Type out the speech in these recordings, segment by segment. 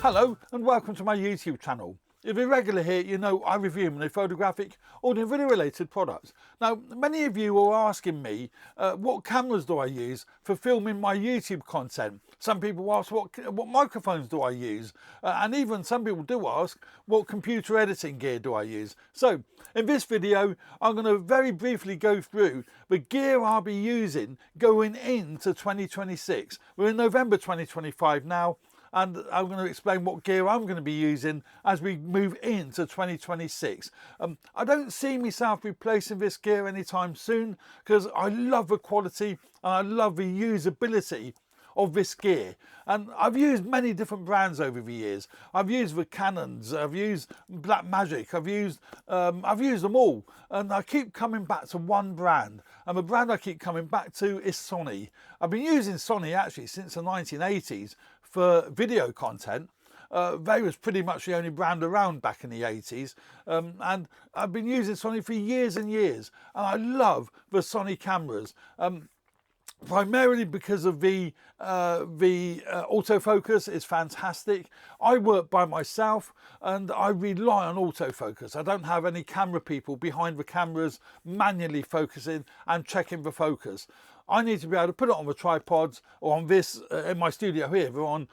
Hello and welcome to my YouTube channel. If you're regular here, you know I review many photographic or video related products. Now, many of you are asking me what cameras do I use for filming my YouTube content. Some people ask what microphones do I use, and even some people do ask what computer editing gear do I use. So in this video I'm going to very briefly go through the gear I'll be using going into 2026. We're in November 2025 now, and I'm going to explain what gear I'm going to be using as we move into 2026. I don't see myself replacing this gear anytime soon because I love the quality and I love the usability of this gear, and I've used many different brands over the years. I've used the Canons, I've used Blackmagic, I've used them all, and I keep coming back to one brand, and the brand I keep coming back to is Sony. I've been using Sony actually since the 1980s for video content. They was pretty much the only brand around back in the 80s, and I've been using Sony for years and years, and I love the Sony cameras. Primarily because of the autofocus is fantastic. I work by myself and I rely on autofocus. I don't have any camera people behind the cameras manually focusing and checking the focus. I need to be able to put it on the tripods, or on this in my studio here, they're on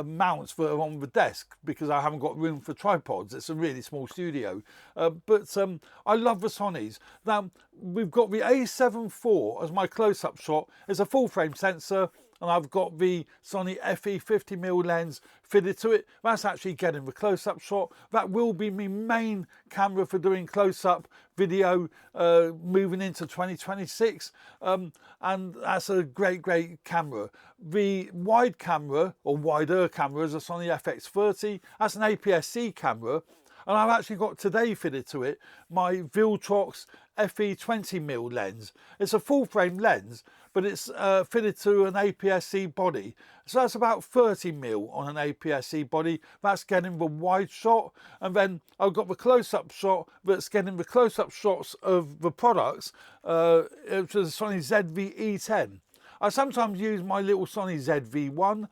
mounts that are on the desk because I haven't got room for tripods. It's a really small studio, but I love the Sonys. Now we've got the A7 IV as my close-up shot. It's a full frame sensor, and I've got the Sony FE 50mm lens fitted to it. That's actually getting the close-up shot. That will be my main camera for doing close-up video moving into 2026, and that's a great camera. The wide camera, or wider camera, is a Sony FX30. That's an APS-C camera, and I've actually got today fitted to it my Viltrox FE 20mm lens. It's a full frame lens, but it's fitted to an APS-C body. So that's about 30mm on an APS-C body. That's getting the wide shot. And then I've got the close-up shot that's getting the close-up shots of the products, which is a Sony ZV-E10. I sometimes use my little Sony ZV-1.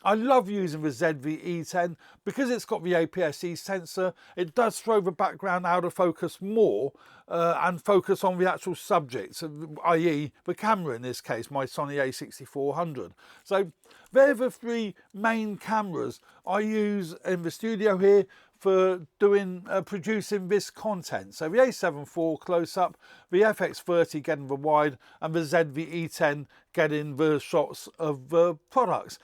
I love using the ZV-E10 because it's got the APS-C sensor. It does throw the background out of focus more and focus on the actual subject, i.e. the camera in this case, my Sony a6400. So they're the three main cameras I use in the studio here for doing producing this content. So the A7 IV close-up, the FX30 getting the wide, and the ZV-E10 getting the shots of the products.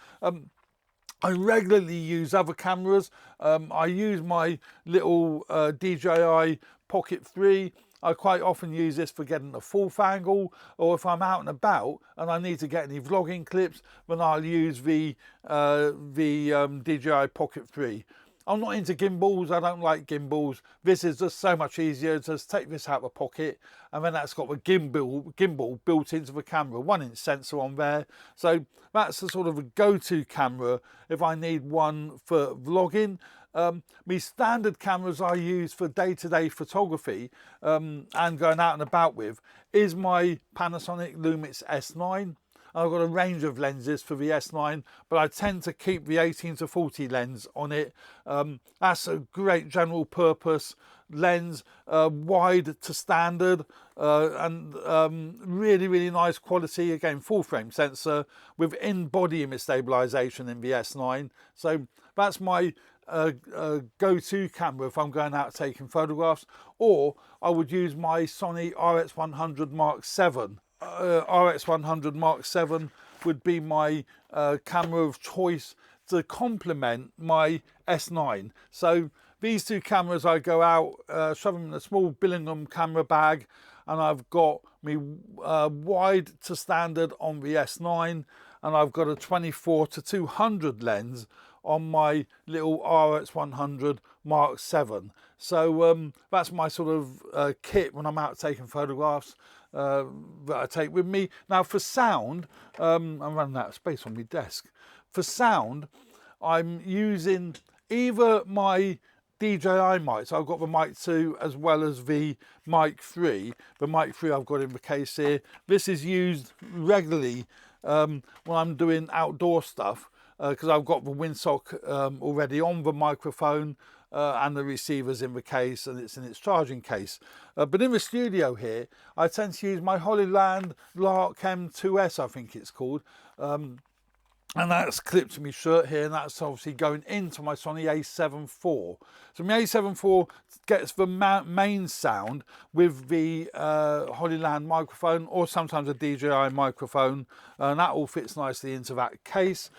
I regularly use other cameras. I use my little DJI Pocket 3. I quite often use this for getting a fourth angle, or if I'm out and about and I need to get any vlogging clips, then I'll use the DJI Pocket 3. I'm not into gimbals. I don't like gimbals. This is just so much easier. Just take this out of the pocket, and then that's got the gimbal built into the camera, 1-inch sensor on there. So that's the sort of a go-to camera if I need one for vlogging. My standard cameras I use for day-to-day photography and going out and about with is my Panasonic Lumix S9. I've got a range of lenses for the S9, but I tend to keep the 18-40 lens on it. That's a great general purpose lens, wide to standard, and really nice quality. Again, full frame sensor with in-body image stabilization in the S9. So that's my go-to camera if I'm going out taking photographs, or I would use my Sony RX100 Mark VII. RX100 Mark VII would be my camera of choice to complement my S9. So these two cameras, I go out, shove them in a small Billingham camera bag, and I've got me wide to standard on the S9, and I've got a 24-200 lens on my little RX100 Mark VII. So that's my sort of kit when I'm out taking photographs that I take with me. Now for sound, I'm running out of space on my desk. For sound, I'm using either my DJI mic. So I've got the Mic 2 as well as the Mic 3. The Mic 3 I've got in the case here. This is used regularly when I'm doing outdoor stuff. because I've got the windsock already on the microphone, and the receiver's in the case and it's in its charging case. But in the studio here, I tend to use my Hollyland Lark M2S, I think it's called. And that's clipped to my shirt here, and that's obviously going into my Sony a7 IV. So my a7 IV gets the main sound with the Hollyland microphone, or sometimes a DJI microphone, and that all fits nicely into that case.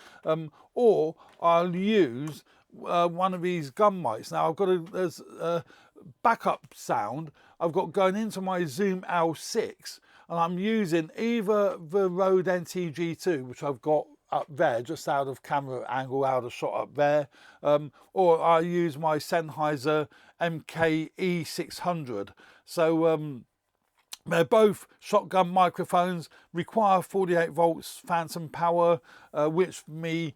Or I'll use one of these gun mics. Now I've got there's a backup sound I've got going into my Zoom L6, and I'm using either the Rode NTG2, which I've got up there, just out of camera angle, out of shot up there, or I use my Sennheiser MKE600. So they're both shotgun microphones, require 48 volts phantom power, which me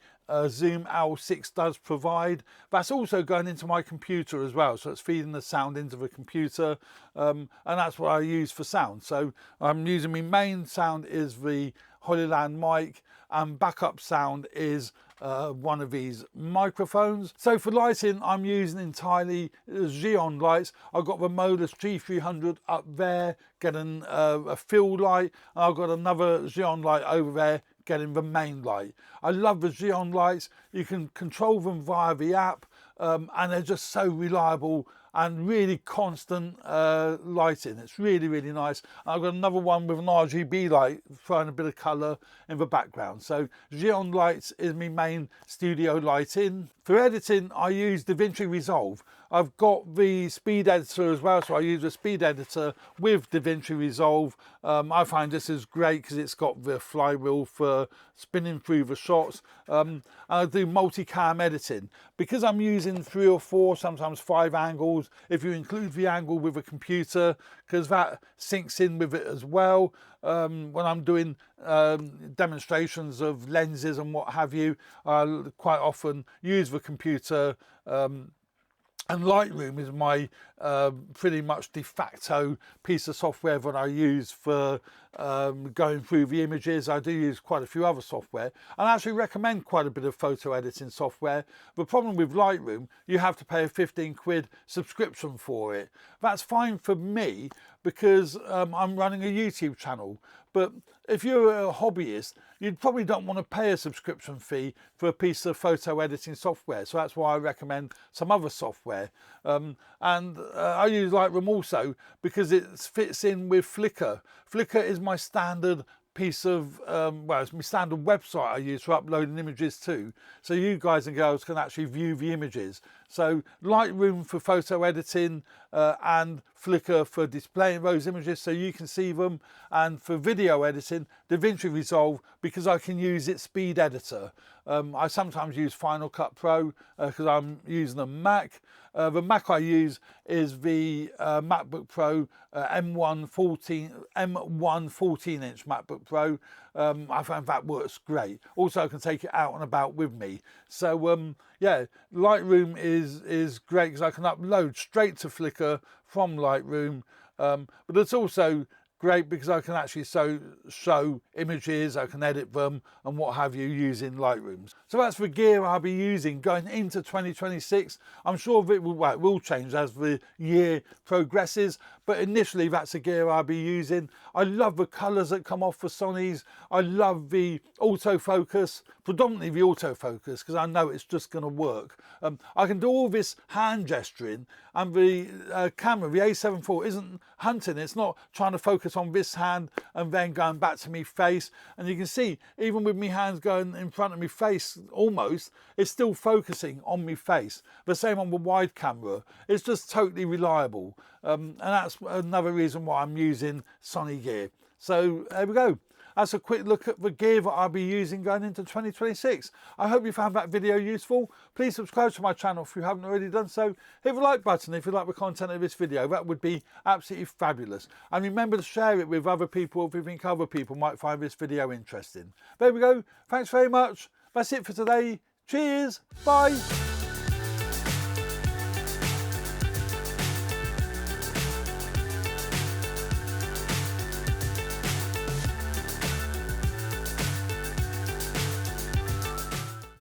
Zoom L6 does provide. That's also going into my computer as well, so it's feeding the sound into the computer, and that's what I use for sound. So I'm using, my main sound is the Hollyland mic, and backup sound is one of these microphones. So for lighting, I'm using entirely Xeon lights. I've got the Modus G300 up there getting a fill light, and I've got another Xeon light over there getting the main light. I love the Xeon lights. You can control them via the app, and they're just so reliable and really constant lighting. It's really, really nice. I've got another one with an RGB light throwing a bit of colour in the background. So Xeon lights is my main studio lighting. For editing, I use DaVinci Resolve. I've got the speed editor as well, so I use the speed editor with DaVinci Resolve. I find this is great because it's got the flywheel for spinning through the shots. And I do multicam editing. Because I'm using 3 or 4, sometimes 5 angles, if you include the angle with a computer, because that syncs in with it as well. When I'm doing demonstrations of lenses and what have you, I'll quite often use the computer, and Lightroom is my pretty much de facto piece of software that I use for going through the images. I do use quite a few other software, and I actually recommend quite a bit of photo editing software. The problem with Lightroom, you have to pay a 15 quid subscription for it. That's fine for me because I'm running a YouTube channel. But if you're a hobbyist, you probably don't want to pay a subscription fee for a piece of photo editing software. So that's why I recommend some other software. I use Lightroom also because it fits in with Flickr. Flickr is my standard piece of, well, it's my standard website I use for uploading images to. So you guys and girls can actually view the images. So Lightroom for photo editing and Flickr for displaying those images so you can see them. And for video editing, DaVinci Resolve, because I can use its speed editor. I sometimes use Final Cut Pro because I'm using a Mac. The Mac I use is the MacBook Pro M1 14-inch MacBook Pro. I find that works great. Also, I can take it out and about with me. So yeah, Lightroom is great because I can upload straight to Flickr from Lightroom. But it's also great because I can actually show images, I can edit them and what have you using Lightroom. So that's the gear I'll be using going into 2026. I'm sure it will change as the year progresses, but initially that's the gear I'll be using. I love the colours that come off the Sonys. I love the autofocus, predominantly the autofocus, because I know it's just going to work. I can do all this hand gesturing, and the camera, the a7 IV, isn't hunting. It's not trying to focus on this hand and then going back to me face. And you can see, even with me hands going in front of me face almost, it's still focusing on me face. The same on the wide camera. It's just totally reliable. And that's another reason why I'm using Sony gear. So there we go. That's a quick look at the gear that I'll be using going into 2026. I hope you found that video useful. Please subscribe to my channel if you haven't already done so. Hit the like button if you like the content of this video. That would be absolutely fabulous. And remember to share it with other people if you think other people might find this video interesting. There we go. Thanks very much. That's it for today. Cheers. Bye.